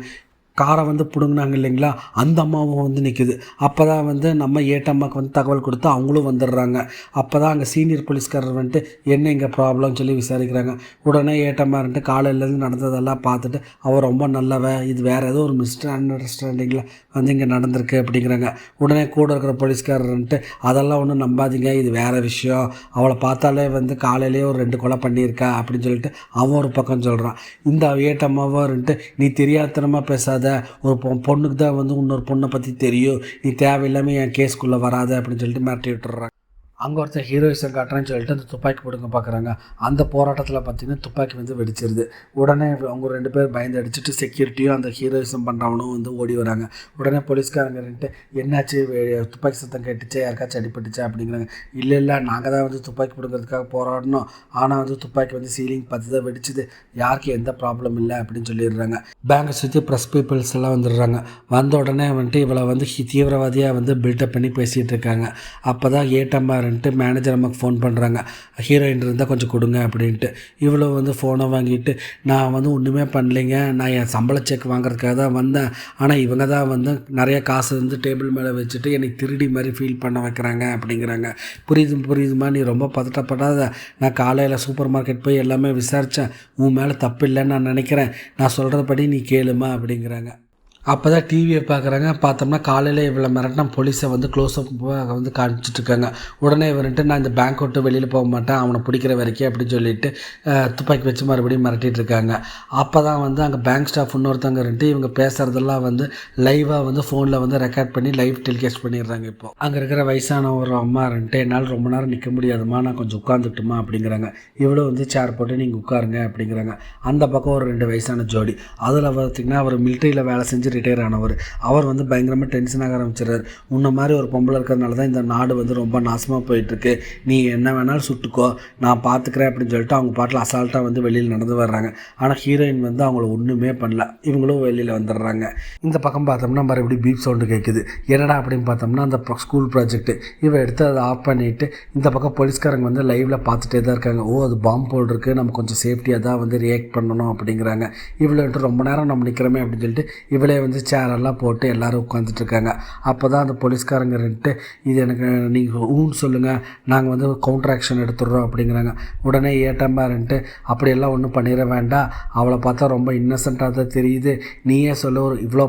Speaker 1: காரை வந்து பிடுங்கினாங்க இல்லைங்களா, அந்த அம்மாவும் வந்து நிற்குது. அப்போ தான் வந்து நம்ம ஏட்டம்மாவுக்கு வந்து தகவல் கொடுத்து அவங்களும் வந்துடுறாங்க. அப்போ தான் அங்கே சீனியர் போலீஸ்காரர் வந்துட்டு என்ன இங்கே ப்ராப்ளம்னு சொல்லி விசாரிக்கிறாங்க. உடனே ஏட்டம்மா இருந்துட்டு காலையிலேருந்து நடந்ததெல்லாம் பார்த்துட்டு அவள் ரொம்ப நல்லவ, இது வேறு ஏதோ ஒரு அண்டர்ஸ்டாண்டிங்கில் வந்து இங்கே நடந்திருக்கு அப்படிங்கிறாங்க. உடனே கூட இருக்கிற போலீஸ்காரர் வந்துட்டு அதெல்லாம் ஒன்றும் நம்பாதீங்க, இது வேறு விஷயம், அவளை பார்த்தாலே வந்து காலையிலேயே ஒரு 2 கொலை பண்ணியிருக்கா அப்படின்னு சொல்லிட்டு அவன் ஒரு பக்கம் சொல்கிறான். இந்த ஏட்டம்மாவும் இருந்துட்டு நீ தெரியாதனமாக பேசாத, ஒரு பொண்ணுக்கு தான் வந்து இன்னொரு பொண்ணை பற்றி தெரியும், நீ தேவையில்லாமல் என் கேஸ்க்குள்ளே வராத அப்படின்னு சொல்லிட்டு மிரட்டி விட்டுறாங்க. அங்கே ஒருத்தர் ஹீரோயிசம் காட்டுறேன்னு சொல்லிட்டு அந்த துப்பாக்கி போடுங்க பார்க்குறாங்க. அந்த போராட்டத்தில் பார்த்திங்கன்னா துப்பாக்கி வந்து வெடிச்சிருது. உடனே அவங்க 2 பேர் பயந்து அடிச்சுட்டு செக்யூரிட்டியும் அந்த ஹீரோயிசம் பண்ணுறவனும் வந்து ஓடி வராங்க. உடனே போலீஸ்காரங்கிட்டு என்னாச்சு, துப்பாக்கி சத்தம் கேட்டுச்சா, யாருக்காச்சும் அடிபட்டுச்சா அப்படிங்கிறாங்க. இல்லை நாங்கள் தான் வந்து துப்பாக்கி போடுங்கிறதுக்காக போராடணும், ஆனால் வந்து துப்பாக்கி வந்து சீலிங் பார்த்து தான் வெடிச்சுது, யாருக்கும் எந்த ப்ராப்ளம் இல்லை அப்படின்னு சொல்லிடுறாங்க. பேங்கை சுற்றி ப்ரெஸ் பீப்புள்ஸ் எல்லாம் வந்துடுறாங்க. வந்த உடனே வந்துட்டு இவளை வந்து தீவிரவாதியாக வந்து பில்டப் பண்ணி பேசிகிட்டு இருக்காங்க. அப்போ தான் ஏட்டம்மா மேனேஜர் அம்மாவுக்கு ஃபோன் பண்ணுறாங்க, ஹீரோயின் இருந்தால் கொஞ்சம் கொடுங்க அப்படின்ட்டு. இவ்வளோ வந்து ஃபோனை வாங்கிட்டு நான் வந்து ஒன்றுமே பண்ணலைங்க, நான் என் சம்பள செக் வாங்குறதுக்காக தான் வந்தேன், ஆனால் இவங்க தான் வந்து நிறைய காசு வந்து டேபிள் மேலே வச்சுட்டு எனக்கு திருடி மாதிரி ஃபீல் பண்ண வைக்கிறாங்க அப்படிங்கிறாங்க. புரியுதுமா, நீ ரொம்ப பதட்டப்படாத, நான் காலையில் சூப்பர் மார்க்கெட் போய் எல்லாமே விசாரித்தேன், உன் மேலே தப்பு இல்லைன்னு நான் நினைக்கிறேன், நான் சொல்கிறபடி நீ கேளுமா அப்படிங்கிறாங்க. அப்போ தான் டிவியை பார்க்குறாங்க. பார்த்தோம்னா காலையில் இவ்வளோ மிரட்டினா போலீஸை வந்து க்ளோஸ்அப் வந்து காமிச்சிட்ருக்காங்க. உடனே இவர்கிட்ட நான் இந்த பேங்க் விட்டு வெளியில் போக மாட்டேன், அவனை பிடிக்கிற வரைக்கும் அப்படின்னு சொல்லிட்டு துப்பாக்கி வச்சு மறுபடியும் மிரட்டிட்டு இருக்காங்க. அப்போ தான் வந்து அங்கே பேங்க் ஸ்டாஃப் இன்னொருத்தவங்க இருந்துட்டு இவங்க பேசுகிறதெல்லாம் வந்து லைவாக வந்து ஃபோனில் வந்து ரெக்கார்ட் பண்ணி லைவ் டெலிகாஸ்ட் பண்ணிடுறாங்க. இப்போ அங்கே இருக்கிற வயசான ஒரு அம்மா இருந்துட்டு என்னால் ரொம்ப நேரம் நிற்க முடியாதுமா, நான் கொஞ்சம் உட்காந்துட்டுமா அப்படிங்கிறாங்க. இவ்வளோ வந்து சேர் போட்டு நீங்கள் உட்காருங்க அப்படிங்கிறாங்க. அந்த பக்கம் ஒரு 2 வயசான ஜோடி. அதில் பார்த்திங்கன்னா அவர் மிலிட்ரியில் வேலை செஞ்சு ரிட்டையர் ஆனவர். அவர் வந்து பயங்கரமாக டென்ஷனாக ஆரம்பிச்சிடுறாரு. உன்ன மாதிரி ஒரு பொம்பளை இருக்கிறதுனால தான் இந்த நாடு வந்து ரொம்ப நாசமாக போயிட்டுருக்கு, நீ என்ன வேணாலும் சுட்டுக்கோ, நான் பார்த்துக்கிறேன் அப்படின்னு சொல்லிட்டு அவங்க பாட்டில் அசால்ட்டாக வந்து வெளியில் நடந்து வர்றாங்க. ஆனால் ஹீரோயின் வந்து அவங்கள ஒன்றுமே பண்ணல, இவங்களும் வெளியில் வந்துடுறாங்க. இந்த பக்கம் பார்த்தோம்னா மறுபடியும் பீப் சவுண்டு கேட்குது. என்னடா அப்படின்னு பார்த்தோம்னா அந்த ஸ்கூல் ப்ராஜெக்ட் இவன் எடுத்து அதை ஆஃப் பண்ணிவிட்டு இந்த பக்கம் போலீஸ்காரங்க வந்து லைவில் பார்த்துட்டே தான் இருக்காங்க. ஓ, அது பாம்பு போல் இருக்குது, நம்ம கொஞ்சம் சேஃப்டியாக தான் வந்து ரியாக்ட் பண்ணணும் அப்படிங்கிறாங்க. இவ்வளோன்ட்டு ரொம்ப நேரம் நம்ம நிற்கிறோமே அப்படின்னு சொல்லிட்டு இவளே வந்து சேரெல்லாம் போட்டு எல்லோரும் உட்காந்துட்ருக்காங்க. அப்போ தான் அந்த போலீஸ்காரங்க இருந்துட்டு இது எனக்கு நீங்கள் ஊன்னு சொல்லுங்கள், நாங்கள் வந்து கவுண்டர் ஆக்ஷன் எடுத்துடுறோம் அப்படிங்கிறாங்க. உடனே ஏட்டமாக இருந்துட்டு அப்படியெல்லாம் ஒன்றும் பண்ணிட வேண்டாம், அவளை பார்த்தா ரொம்ப இன்னசென்ட்டாக தான் தெரியுது, நீயே சொல்ல, ஒரு இவ்வளோ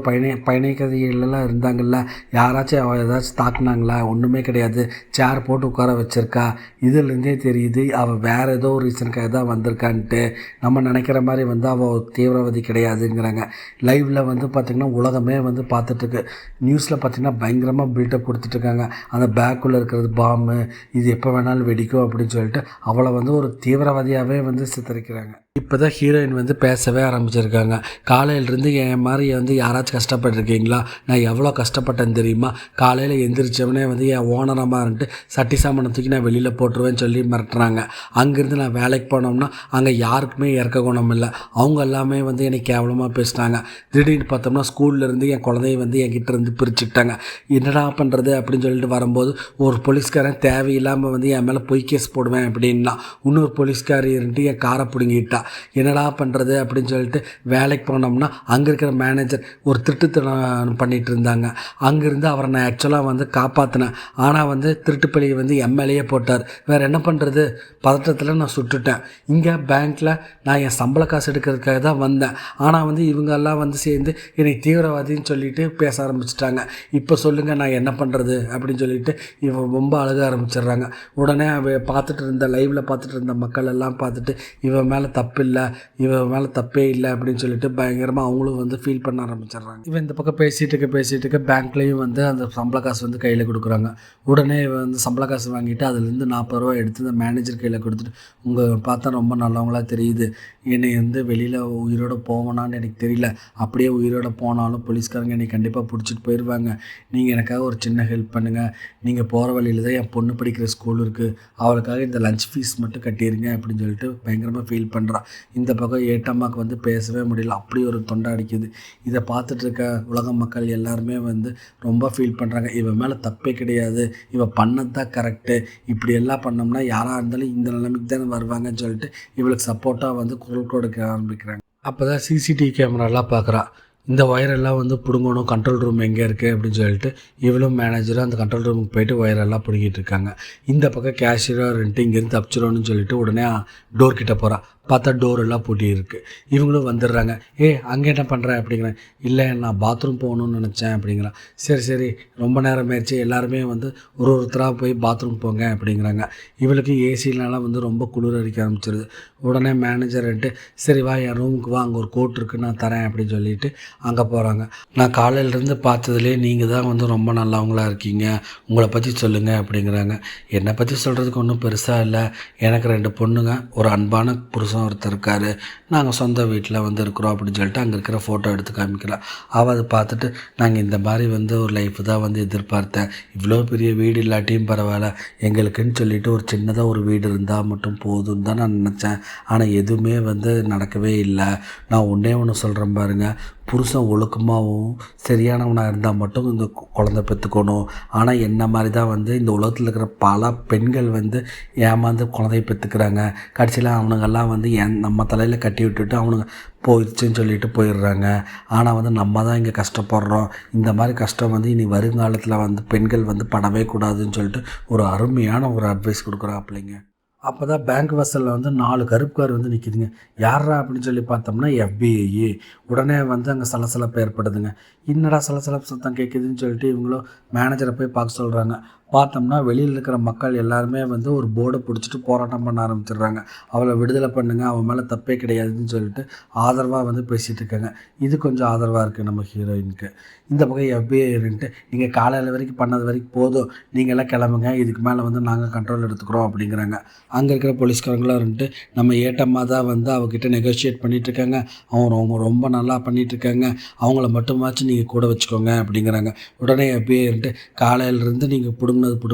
Speaker 1: பயணிக்கதைகளெல்லாம் இருந்தாங்கல்ல, யாராச்சும் அவள் ஏதாச்சும் தாக்குனாங்களா, ஒன்றுமே கிடையாது, சேர் போட்டு உட்கார வச்சுருக்கா, இதுலேருந்தே தெரியுது அவள் வேறு ஏதோ ஒரு ரீசனுக்காக தான் வந்திருக்கான்ட்டு, நம்ம நினைக்கிற மாதிரி வந்து அவள் தீவிரவாதி கிடையாதுங்கிறாங்க. லைவில் வந்து பார்த்திங்கன்னா உலகமே வந்து பார்த்துட்ருக்கு. நியூஸில் பார்த்திங்கன்னா பயங்கரமாக பில்டப் கொடுத்துட்ருக்காங்க. அந்த பேக்குள்ளே இருக்கிறது பாம்பு, இது எப்போ வேணாலும் வெடிக்கும் அப்படின்னு சொல்லிட்டு அவளை வந்து ஒரு தீவிரவாதியாகவே வந்து சித்தரிக்கிறாங்க. இப்போ தான் ஹீரோயின் வந்து பேசவே ஆரம்பிச்சிருக்காங்க. காலையிலேருந்து என் மாதிரி வந்து யாராச்சும் கஷ்டப்பட்டுருக்கீங்களா, நான் எவ்வளோ கஷ்டப்பட்டேன்னு தெரியுமா, காலையில் எந்திரிச்சவனே வந்து என் ஓனரமாக இருந்துட்டு சட்டி சாமானை தூக்கி நான் வெளியில் போட்டுருவேன்னு சொல்லி மிரட்டுறாங்க. அங்கேருந்து நான் வேலைக்கு போனோம்னா அங்கே யாருக்குமே இறக்க குணம் இல்லை, அவங்க எல்லாமே வந்து என்னை கேவலமாக பேசிட்டாங்க. திடீர்னு பார்த்தோம்னா ஸ்கூல்லேருந்து என் குழந்தைய வந்து என்கிட்ட இருந்து பிரிச்சுட்டாங்க, என்னடா பண்ணுறது அப்படின்னு சொல்லிட்டு வரும்போது ஒரு போலீஸ்காரன் தேவையில்லாமல் வந்து என் மேலே பொய் கேஸ் போடுவேன் அப்படின்னா இன்னொரு போலீஸ்காரி இருந்துட்டு என் காரை பிடுங்கிட்டா, என்னடா பண்ணுறது அப்படின்னு சொல்லிட்டு வேலைக்கு போனோம்னா அங்கே இருக்கிற மேனேஜர் ஒரு திருட்டுத்தனம் பண்ணிகிட்டு இருந்தாங்க. அங்கேருந்து அவரை நான் ஆக்சுவலாக வந்து காப்பாற்றினேன், ஆனால் வந்து திருட்டு பழியை வந்து எம்எல்ஏ போட்டார், வேறு என்ன பண்ணுறது, பதட்டத்தில் நான் சுட்டுட்டேன். இங்கே பேங்க்கில் நான் என் சம்பள காசு எடுக்கிறதுக்காக தான் வந்தேன், ஆனால் வந்து இவங்கெல்லாம் வந்து சேர்ந்து என்னை தீவிரவாதின்னு சொல்லிட்டு பேச ஆரம்பிச்சிட்டாங்க, இப்போ சொல்லுங்கள் நான் என்ன பண்ணுறது அப்படின்னு சொல்லிட்டு இவன் ரொம்ப அழுக ஆரம்பிச்சிடுறாங்க. உடனே பார்த்துட்டு இருந்த லைவில் பார்த்துட்டு இருந்த மக்கள் எல்லாம் பார்த்துட்டு இவன் மேலே தப்பு இல்லை, இவன் மேலே தப்பே இல்லை அப்படின்னு சொல்லிட்டு பயங்கரமாக அவங்களும் வந்து ஃபீல் பண்ண ஆரம்பிச்சிடுறாங்க. இவன் இந்த பக்கம் பேசிகிட்டு இருக்க பேங்க்லேயும் வந்து அந்த சம்பள காசு வந்து கையில் கொடுக்குறாங்க. உடனே இவன் வந்து சம்பள காசு வாங்கிட்டு அதுலேருந்து 40 ரூபா எடுத்து அந்த மேனேஜர் கையில் கொடுத்துட்டு, உங்கள் பார்த்தா ரொம்ப நல்லவங்களா தெரியுது, என்னை வந்து வெளியில் உயிரோடு போவேனான்னு எனக்கு தெரியல, அப்படியே உயிரோடு போனாலும் போலீஸ்காரங்க என்னை கண்டிப்பாக பிடிச்சிட்டு போயிடுவாங்க, நீங்கள் எனக்காக ஒரு சின்ன ஹெல்ப் பண்ணுங்கள், நீங்கள் போகிற வழியில் தான் என் பொண்ணு படிக்கிற ஸ்கூல் இருக்குது, அவளுக்காக இந்த லஞ்ச் ஃபீஸ் மட்டும் கட்டிடுங்க அப்படின்னு சொல்லிட்டு பயங்கரமாக ஃபீல் பண்ணுறான். இந்த பக்கம் ஏட்டம்மாவுக்கு வந்து பேசவே முடியல, அப்படி ஒரு தொண்டை அடிக்குது. இதை பார்த்துட்டு இருக்க உலக மக்கள் எல்லாருமே வந்து ரொம்ப ஃபீல் பண்ணுறாங்க, இவன் மேலே தப்பே கிடையாது, இவன் பண்ணது தான் கரெக்டு, இப்படி எல்லாம் பண்ணோம்னா யாராக இருந்தாலும் இந்த நிலைமைக்கு தானே வருவாங்கன்னு சொல்லிட்டு இவளுக்கு சப்போர்ட்டாக வந்து குரல் கொடுக்க ஆரம்பிக்கிறாங்க. அப்போ தான் சிசிடிவி கேமராலாம் பார்க்குறா, இந்த ஒயரெல்லாம் வந்து பிடுங்கணும், கண்ட்ரோல் ரூம் எங்கே இருக்குது அப்படின்னு சொல்லிட்டு இவளும் மேனேஜரும் அந்த கண்ட்ரோல் ரூமுக்கு போயிட்டு ஒயரெல்லாம் பிடுங்கிட்டு இருக்காங்க. இந்த பக்கம் கேஷியராக இருந்துட்டு இங்கேருந்து தப்பிச்சிடணும்னு சொல்லிட்டு உடனே டோர் கிட்ட போகிறா, பார்த்தா டோர் எல்லாம் பூட்டி இருக்குது. இவங்களும் வந்துடுறாங்க, அங்கே என்ன பண்ணுறேன் அப்படிங்கிறேன், இல்லை நான் பாத்ரூம் போகணுன்னு நினச்சேன் அப்படிங்கிறான். சரி ரொம்ப நேரம் ஆயிடுச்சு, எல்லாருமே வந்து ஒருத்தராக போய் பாத்ரூம் போங்க அப்படிங்கிறாங்க. இவளுக்கு ஏசினால வந்து ரொம்ப குளிர் அடிக்க ஆரம்பிச்சிருது. உடனே மேனேஜர்ன்ட்டு சரி வா என் ரூமுக்கு வா, அங்கே ஒரு கோட் இருக்குது நான் தரேன் அப்படின்னு சொல்லிட்டு அங்கே போகிறாங்க. நான் காலையிலேருந்து பார்த்ததுலேயே நீங்கள் தான் வந்து ரொம்ப நல்லவங்களா இருக்கீங்க, உங்களை பற்றி சொல்லுங்கள் அப்படிங்கிறாங்க. என்னை பற்றி சொல்கிறதுக்கு ஒன்றும் பெருசாக இல்லை, எனக்கு 2 பொண்ணுங்க, ஒரு அன்பான புருஷன் ஒருத்தர் இருக்கார், நாங்கள் சொந்த வீட்டில் வந்து இருக்கிறோம் அப்படின்னு சொல்லிட்டு அங்கே இருக்கிற ஃபோட்டோ எடுத்து காமிக்கலாம். அவள் அதை பார்த்துட்டு நாங்கள் இந்த மாதிரி வந்து ஒரு லைஃப் தான் வந்து எதிர்பார்த்தேன், இவ்வளோ பெரிய வீடு இல்லாட்டியும் பரவாயில்ல, எங்களுக்குன்னு சொல்லிட்டு ஒரு சின்னதாக ஒரு வீடு இருந்தால் மட்டும் போதும்னு தான் நான் நினச்சேன், ஆனால் எதுவுமே வந்து நடக்கவே இல்லை. நான் ஒன்றே ஒன்று சொல்கிறேன் பாருங்கள், புருஷன் ஒழுக்கமாகவும் சரியானவனாக இருந்தால் மட்டும் இந்த குழந்தை பெற்றுக்கணும். ஆனால் என்ன மாதிரி தான் வந்து இந்த உலகத்தில் இருக்கிற பல பெண்கள் வந்து ஏமாந்து குழந்தைய பெற்றுக்கிறாங்க, கடைசியில் அவனுங்கெல்லாம் வந்து நம்ம தலையில் கட்டி விட்டுட்டு அவனுங்க போயிடுச்சுன்னு சொல்லிட்டு போயிடுறாங்க. ஆனால் வந்து நம்ம தான் இங்கே கஷ்டப்படுறோம், இந்த மாதிரி கஷ்டம் வந்து இனி வருங்காலத்தில் வந்து பெண்கள் வந்து படவே கூடாதுன்னு சொல்லிட்டு ஒரு அருமையான ஒரு அட்வைஸ் கொடுக்குறாப்பிள்ளைங்க. அப்போ தான் பேங்க் வாசலில் வந்து 4 கருப்பு கார் வந்து நிற்கிதுங்க. யார்ரா அப்படின்னு சொல்லி பார்த்தோம்னா FBI. உடனே வந்து அங்கே சலசலப்பு ஏற்படுதுங்க. என்னடா சலசலப்பு சத்தம் கேட்குதுன்னு சொல்லிட்டு இவங்களும் மேனேஜரை போய் பார்க்க சொல்கிறாங்க. பார்த்தோம்னா வெளியில் இருக்கிற மக்கள் எல்லாருமே வந்து ஒரு போர்டை பிடிச்சிட்டு போராட்டம் பண்ண ஆரம்பிச்சிடுறாங்க. அவளை விடுதலை பண்ணுங்க, அவன் மேலே தப்பே கிடையாதுன்னு சொல்லிட்டு ஆதரவாக வந்து பேசிகிட்டு இருக்காங்க. இது கொஞ்சம் ஆதரவாக இருக்குது நம்ம ஹீரோயினுக்கு. இந்த பக்கம் FBI இருந்துட்டு நீங்கள் காலையில் வரைக்கும் பண்ணது வரைக்கும் போதும், நீங்களாம் கிளம்புங்க, இதுக்கு மேலே வந்து நாங்கள் கண்ட்ரோல் எடுத்துக்கிறோம் அப்படிங்கிறாங்க. அங்கே இருக்கிற போலீஸ்காரங்களாம் இருந்துட்டு நம்ம ஏட்டம்மா தான் வந்து அவகிட்ட நெகோஷியேட் பண்ணிகிட்ருக்காங்க, அவங்க ரொம்ப நல்லா பண்ணிகிட்ருக்காங்க, அவங்கள மட்டுமாச்சும் நீங்கள் கூட வச்சுக்கோங்க அப்படிங்கிறாங்க. உடனே FBI இருந்துட்டு காலையிலேருந்து நீங்கள் பிடுங்கினது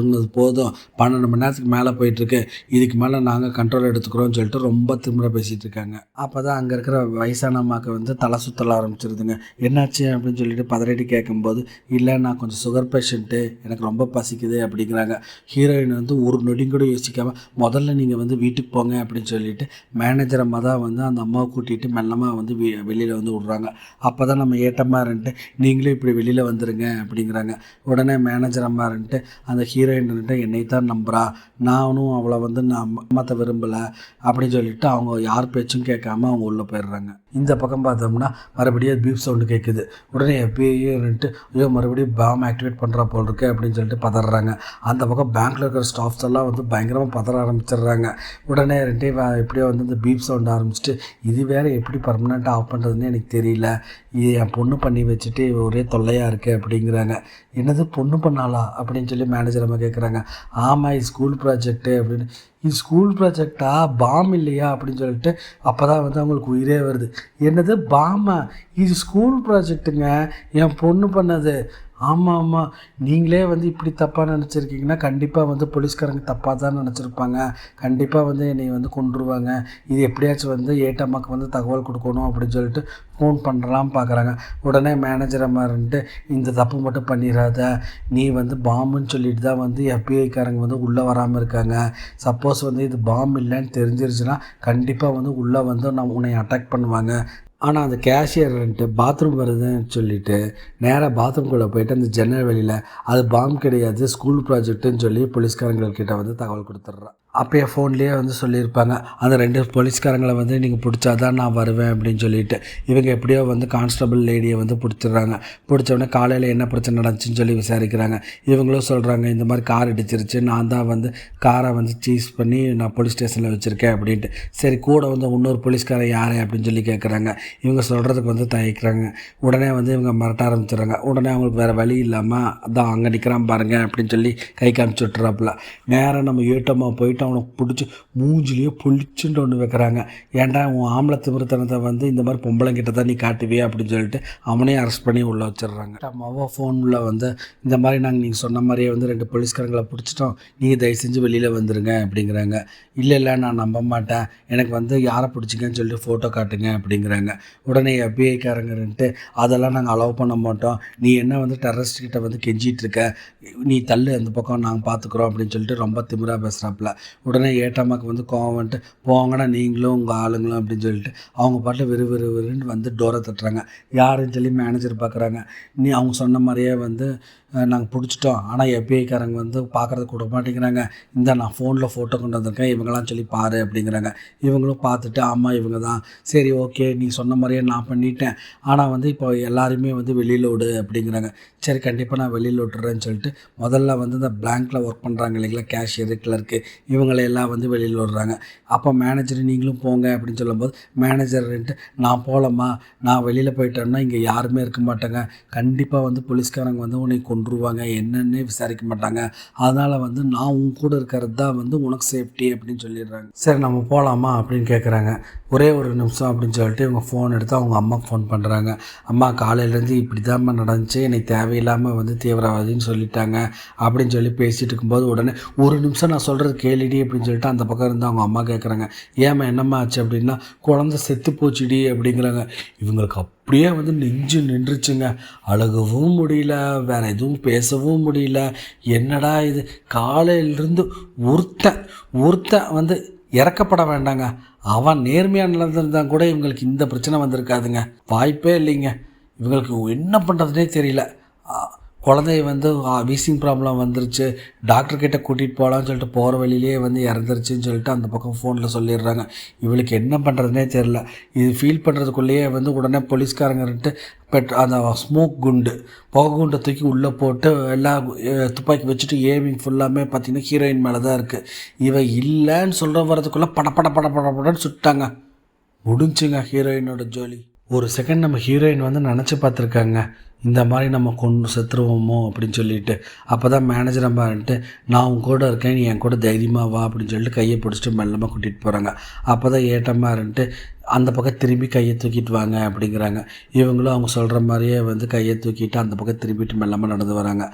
Speaker 1: போதும், 12 மணி நேரத்துக்கு மேலே போயிட்டுருக்கு, இதுக்கு மேலே நாங்கள் கண்ட்ரோல் எடுத்துக்கிறோம்னு சொல்லிட்டு ரொம்ப திமிராக பேசிகிட்டு இருக்காங்க. அப்போ தான் அங்கே இருக்கிற வயசான அம்மாவுக்கு வந்து தலை சுற்றல ஆரம்பிச்சிருதுங்க. என்னாச்சு அப்படின்னு சொல்லிட்டு பதறடி கேட்கும்போது, இல்லை நான் கொஞ்சம் சுகர் பேஷண்ட்டு, எனக்கு ரொம்ப பசிக்குது அப்படிங்கிறாங்க. ஹீரோயின் வந்து ஒரு நொடி கூட யோசிக்காமல் முதல்ல நீங்கள் வந்து வீட்டுக்கு போங்க அப்படின்னு சொல்லிட்டு மேனேஜர் அம்மா தான் வந்து அந்த அம்மாவை கூட்டிகிட்டு மெல்லமாக வந்து வெளியில் வந்து விட்றாங்க. அப்போ தான் நம்ம ஏட்டம்மா இருந்துட்டு நீங்களும் இப்படி வெளியில் வந்துடுங்க அப்படிங்கிறாங்க. உடனே மேனேஜர் அம்மா இருந்துட்டு அந்த ஹீரோயின் என்னை தான் நம்புகிறா, நானும் அவளை வந்து நான் மாற்ற விரும்பலை அப்படின்னு சொல்லிட்டு அவங்க யார் பேச்சும் கேட்காம அவங்க உள்ளே போயிடுறாங்க. இந்த பக்கம் பார்த்தோம்னா மறுபடியும் பீப் சவுண்டு கேட்குது. உடனே எப்படின்ட்டு ஐயோ மறுபடியும் பாம் ஆக்டிவேட் பண்ணுறா போல் இருக்கு அப்படின்னு சொல்லிட்டு பதறாங்க. அந்த பக்கம் பேங்க்கில் இருக்கிற ஸ்டாஃப்ஸ் எல்லாம் வந்து பயங்கரமாக பதற ஆரம்பிச்சிடுறாங்க. உடனே எப்படியோ வந்து இந்த பீப் சவுண்ட் ஆரம்பிச்சுட்டு இது வேறு எப்படி பர்மனெண்ட்டாக ஆஃப் பண்ணுறதுன்னு எனக்கு தெரியல, இது என் பொண்ணு பண்ணி வச்சுட்டு ஒரே தொல்லையாக இருக்குது அப்படிங்கிறாங்க. என்னது பொண்ணு பண்ணாளா அப்படின்னு சொல்லி மேனேஜர் அம்மா கேட்குறாங்க. ஆமாம் இது ஸ்கூல் ப்ராஜெக்ட்டு அப்படின்னு. இது ஸ்கூல் ப்ராஜெக்டா, பாம் இல்லையா அப்படின்னு சொல்லிட்டு அப்போ தான் வந்து அவங்களுக்கு உயிரே வருது. என்னது பாமா, இது ஸ்கூல் ப்ராஜெக்ட்டுங்க, என் பொண்ணு பண்ணது. ஆமாம், நீங்களே வந்து இப்படி தப்பாக நினச்சிருக்கீங்கன்னா கண்டிப்பாக வந்து போலீஸ்காரங்க தப்பாக தான் நினச்சிருப்பாங்க, கண்டிப்பாக வந்து என்னை வந்து கொன்றுவாங்க, இது எப்படியாச்சும் வந்து ஏட்டம்மாக்கு வந்து தகவல் கொடுக்கணும் அப்படின்னு சொல்லிட்டு ஃபோன் பண்ணுறலாம் பார்க்குறாங்க. உடனே மேனேஜர் அம்மா இருந்துட்டு இந்த தப்பு மட்டும் பண்ணிடாத, நீ வந்து பாம்புன்னு சொல்லிட்டு தான் வந்து FBIக்காரங்க வந்து உள்ளே வராமல் இருக்காங்க, சப்போஸ் வந்து இது பாம்பு இல்லைன்னு தெரிஞ்சிருச்சுன்னா கண்டிப்பாக வந்து உள்ளே வந்து உன்னை அட்டாக் பண்ணுவாங்க. ஆனால் அந்த கேஷியர் பாத்ரூம் வருதுன்னு சொல்லிவிட்டு நேராக பாத்ரூம்குள்ளே போயிட்டு அந்த ஜன்னல் வெளியில் அது பாம்பு கிடையாது ஸ்கூல் ப்ராஜெக்ட்டுன்னு சொல்லி போலீஸ்காரங்கள்கிட்ட வந்து தகவல் கொடுத்துட்றா. அப்போயே ஃபோன்லேயே வந்து சொல்லியிருப்பாங்க, அந்த 2 போலீஸ்காரங்களை வந்து நீங்கள் பிடிச்சா தான் நான் வருவேன் அப்படின்னு சொல்லிட்டு. இவங்க எப்படியோ வந்து கான்ஸ்டபிள் லேடியை வந்து பிடிச்சிடுறாங்க. பிடிச்சோடனே காலையில் என்ன பிரச்சனை நடந்துச்சுன்னு சொல்லி விசாரிக்கிறாங்க. இவங்களும் சொல்கிறாங்க இந்த மாதிரி கார் இடிச்சிருச்சு, நான் தான் வந்து காரை வந்து சீஸ் பண்ணி நான் போலீஸ் ஸ்டேஷனில் வச்சுருக்கேன் அப்படின்ட்டு. சரி கூட வந்து இன்னொரு போலீஸ்காரன் யார் அப்படின்னு சொல்லி கேட்குறாங்க. இவங்க சொல்கிறதுக்கு வந்து தயக்கிறாங்க. உடனே வந்து இவங்க மிரட்ட ஆரம்பிச்சிடுறாங்க. உடனே அவங்களுக்கு வேறு வழி இல்லாமல் அதான் அங்கே நிற்கிறான் பாருங்க அப்படின்னு சொல்லி கை காமிச்சு விட்டுறாப்புல. நேராக நம்ம ஏட்டம்மா போயிட்டு அவனுக்கு பிடிச்சி மூஞ்சிலேயே பொழிச்சுட்டு ஒன்று வைக்கிறாங்க. ஏன்டா உன் ஆம்பளை திமிர்த்தனத்தை வந்து இந்த மாதிரி பொம்பளைங்கிட்ட தான் நீ காட்டுவே அப்படின்னு சொல்லிட்டு அவனையும் அரெஸ்ட் பண்ணி உள்ளே வச்சிடுறாங்க. அம்மாவோ ஃபோனில் வந்து இந்த மாதிரி நீங்கள் சொன்ன மாதிரியே வந்து 2 போலீஸ்காரங்களை பிடிச்சிட்டோம், நீங்கள் தயவு செஞ்சு வெளியில் வந்துடுங்க அப்படிங்கிறாங்க. இல்லை நான் நம்ப மாட்டேன், எனக்கு வந்து யாரை பிடிச்சிங்கன்னு சொல்லிட்டு ஃபோட்டோ காட்டுங்க அப்படிங்கிறாங்க. உடனே FBIக்காரங்கன்ட்டு அதெல்லாம் நாங்கள் அலோவ் பண்ண மாட்டோம், நீ என்ன வந்து டெரரிஸ்ட்கிட்ட வந்து கெஞ்சிகிட்டு இருக்க, நீ தள்ளு அந்த பக்கம் நாங்கள் பார்த்துக்குறோம் அப்படின்னு சொல்லிட்டு ரொம்ப திமிராக பேசுகிறாப்புல. உடனே ஏட்டம்மாக்கு வந்து கோவம் வந்துட்டு போங்கடா நீங்களும் உங்கள் ஆளுங்களும் அப்படின்னு சொல்லிட்டு அவங்க பாட்டில் விறுவிறுன்னு வந்து டோரை தட்டுறாங்க. யாருன்னு சொல்லி மேனேஜர் பார்க்குறாங்க. அவங்க சொன்ன மாதிரியே வந்து நாங்கள் பிடிச்சிட்டோம், ஆனால் FBIக்காரங்க வந்து பார்க்குறது கொடுக்க மாட்டேங்கிறாங்க, இந்த நான் ஃபோனில் ஃபோட்டோ கொண்டு வந்திருக்கேன் இவங்களாம் சொல்லி பாரு அப்படிங்கிறாங்க. இவங்களும் பார்த்துட்டு ஆமாம் இவங்க தான், சரி ஓகே நீ சொன்ன மாதிரியே நான் பண்ணிட்டேன், ஆனால் வந்து இப்போ எல்லாருமே வந்து வெளியில் விடு அப்படிங்கிறாங்க. சரி கண்டிப்பாக நான் வெளியில் விட்டுறேன்னு சொல்லிட்டு முதல்ல வந்து இந்த பேங்க்கில் ஒர்க் பண்ணுறாங்க இல்லைங்களா, கேஷியர் கிளர்க்கு, இவங்களையெல்லாம் வந்து வெளியில் விடுறாங்க. அப்போ மேனேஜர் நீங்களும் போங்க அப்படின்னு சொல்லும்போது மேனேஜர்ன்ட்டு நான் போகலம்மா, நான் வெளியில் போயிட்டேன்னா இங்கே யாருமே இருக்க மாட்டாங்க, கண்டிப்பாக வந்து போலீஸ்காரங்க வந்து உன்னை கொன்றுவாங்க, என்னென்னே விசாரிக்க மாட்டாங்க, அதனால் வந்து நான் உன் கூட இருக்கிறது தான் வந்து உனக்கு சேஃப்டி அப்படின்னு சொல்லிடுறாங்க. சரி நம்ம போகலாமா அப்படின்னு கேட்குறாங்க. ஒரே ஒரு நிமிஷம் அப்படின்னு சொல்லிட்டு இவங்க ஃபோன் எடுத்து அவங்க அம்மாவுக்கு ஃபோன் பண்ணுறாங்க. அம்மா காலையிலேருந்து இப்படி தான்மா நடந்துச்சு, எனக்கு தேவையில்லாமல் வந்து தீவிரவாதின்னு சொல்லிட்டாங்க அப்படின்னு சொல்லி பேசிகிட்டு இருக்கும்போது உடனே ஒரு நிமிஷம் நான் சொல்கிறது கேளுடி அப்படின்னு சொல்லிட்டு அந்த பக்கம் இருந்து அவங்க அம்மா கேட்குறாங்க. ஏம்மா என்னம்மா ஆச்சு அப்படின்னா, குழந்தை செத்து போச்சுடி அப்படிங்கிறாங்க. இவங்களுக்கு அப்படியே வந்து நெஞ்சு நின்றுச்சுங்க, அழுகவும் முடியல, வேறு எதுவும் பேசவும் முடியல. என்னடா இது, காலையிலிருந்து ஒருத்தன் வந்து இறக்கப்பட வேண்டாங்க, அவன் நேர்மையாக நடந்திருந்தால் கூட இவங்களுக்கு இந்த பிரச்சனை வந்திருக்காதுங்க, வாய்ப்பே இல்லைங்க. இவங்களுக்கு என்ன பண்ணுறதுனே தெரியல. குழந்தைய வந்து வீசிங் ப்ராப்ளம் வந்துருச்சு, டாக்டர்கிட்ட கூட்டிகிட்டு போகலான்னு சொல்லிட்டு போகிற வழியிலே வந்து இறந்துருச்சுன்னு சொல்லிட்டு அந்த பக்கம் ஃபோனில் சொல்லிடுறாங்க. இவளுக்கு என்ன பண்ணுறதுனே தெரில. இது ஃபீல் பண்ணுறதுக்குள்ளேயே வந்து உடனே போலீஸ்காரங்கன்ட்டு அந்த ஸ்மோக் குண்டு, புகை குண்டை தூக்கி உள்ளே போட்டு எல்லா துப்பாக்கி வச்சுட்டு ஏவிங் ஃபுல்லாமே பார்த்திங்கன்னா ஹீரோயின் மேலே தான் இருக்குது. இவ இல்லைன்னு சொல்கிற வரதுக்குள்ளே படன்னு சுட்டாங்க. முடிஞ்சுங்க ஹீரோயினோட ஜோலி. ஒரு செகண்ட் நம்ம ஹீரோயின் வந்து நினச்சி பார்த்துருக்காங்க, இந்த மாதிரி நம்ம கொண்டு செத்துருவோமோ அப்படின்னு சொல்லிட்டு. அப்போ தான் மேனேஜர் அம்மான்ட்டு, நான் உன் கூட இருக்கேன், நீ என் கூட தைரியமாக வா அப்படின்னு சொல்லிட்டு கையை பிடிச்சிட்டு மெல்லமாக கூட்டிகிட்டு போகிறாங்க. அப்போ தான் ஏட்டம்மாருன்ட்டு அந்த பக்கம் திரும்பி கையை தூக்கிட்டு வாங்க அப்படிங்கிறாங்க. இவங்களும் அவங்க சொல்கிற மாதிரியே வந்து கையை தூக்கிட்டு அந்த பக்கம் திரும்பிட்டு மெல்லமாக நடந்து வராங்க.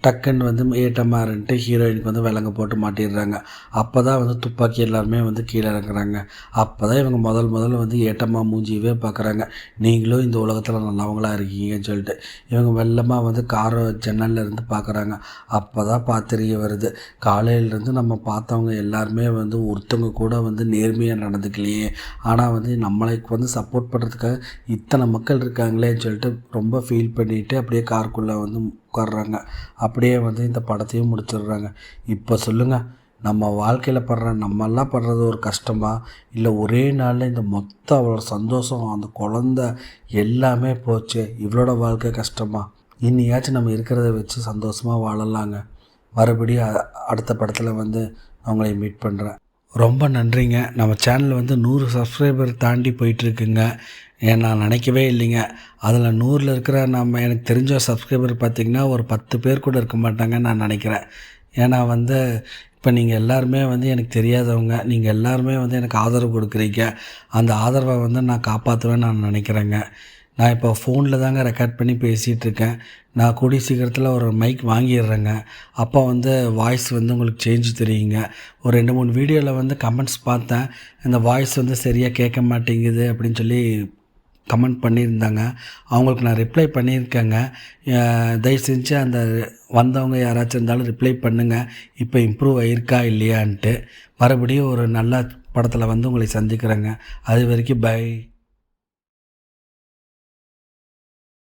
Speaker 1: டக்குன்னு வந்து ஏட்டம்மாருன்ட்டு ஹீரோயினுக்கு வந்து விலங்க போட்டு மாட்டிடுறாங்க. அப்போ தான் வந்து துப்பாக்கி எல்லாருமே வந்து கீழே இறங்குறாங்க. அப்போ தான் இவங்க முதல்ல வந்து ஏட்டம்மா மூஞ்சியவே பார்க்குறாங்க. நீங்களும் இந்த உலகத்தில் நல்லவங்களாக இருக்கீங்கன்னு சொல்லிட்டு இவங்க வெள்ளமாக வந்து காரை ஜன்னலில் இருந்து பார்க்குறாங்க. அப்போ தான் தெரிய வருது, காலையிலேருந்து நம்ம பார்த்தவங்க எல்லாருமே வந்து ஒருத்தவங்க கூட வந்து நேர்மையாக நடந்துக்கலையே, ஆனால் வந்து நம்மளுக்கு வந்து சப்போர்ட் பண்ணுறதுக்காக இத்தனை மக்கள் இருக்காங்களேன்னு சொல்லிட்டு ரொம்ப ஃபீல் பண்ணிவிட்டு அப்படியே காருக்குள்ளே வந்து உட்கார்றாங்க. அப்படியே வந்து இந்த படத்தையும் முடிச்சிடுறாங்க. இப்போ சொல்லுங்கள், நம்ம வாழ்க்கையில் நம்மெல்லாம் படுறது ஒரு கஷ்டமா, இல்லை ஒரே நாளில் இந்த மொத்த அவளோட சந்தோஷம், அந்த குழந்த எல்லாமே போச்சு, இவளோட வாழ்க்கை கஷ்டமா? இன்னியாச்சும் நம்ம இருக்கிறத வச்சு சந்தோஷமாக வாழலாங்க. மறுபடியும் அடுத்த படத்தில் வந்து அவங்களை மீட் பண்ணுறேன். ரொம்ப நன்றிங்க. நம்ம சேனல் வந்து 100 சப்ஸ்கிரைபர் தாண்டி போயிட்டுருக்குங்க. நான் நினைக்கவே இல்லைங்க. அதில் 100ல் இருக்கிற எனக்கு தெரிஞ்ச சப்ஸ்கிரைபர் பார்த்திங்கன்னா ஒரு 10 பேர் கூட இருக்க மாட்டாங்கன்னு நான் நினைக்கிறேன். ஏன்னா வந்து இப்போ நீங்கள் எல்லாருமே வந்து எனக்கு தெரியாதவங்க, நீங்கள் எல்லாருமே வந்து எனக்கு ஆதரவு கொடுக்குறீங்க. அந்த ஆதரவை வந்து நான் காப்பாற்றுவேன்னு நான் நினைக்கிறேங்க. நான் இப்போ ஃபோனில் தாங்க ரெக்கார்ட் பண்ணி பேசிகிட்ருக்கேன். நான் கூடிய சீக்கிரத்தில் ஒரு மைக் வாங்கிடுறேங்க. அப்போ வந்து வாய்ஸ் வந்து உங்களுக்கு சேஞ்ச் தெரியுங்க. ஒரு 2-3 வீடியோவில் வந்து கமெண்ட்ஸ் பார்த்தேன், இந்த வாய்ஸ் வந்து சரியாக கேட்க மாட்டேங்குது அப்படின்னு சொல்லி கமெண்ட் பண்ணியிருந்தாங்க. அவங்களுக்கு நான் ரிப்ளை பண்ணியிருக்கேங்க. தயவு செஞ்சு அந்த வந்தவங்க யாராச்சும் இருந்தாலும் ரிப்ளை பண்ணுங்கள், இப்போ இம்ப்ரூவ் ஆகிருக்கா இல்லையான்ட்டு. மறுபடியும் ஒரு நல்ல படத்தில் வந்து உங்களை சந்திக்கிறேங்க. அது வரைக்கும் பை.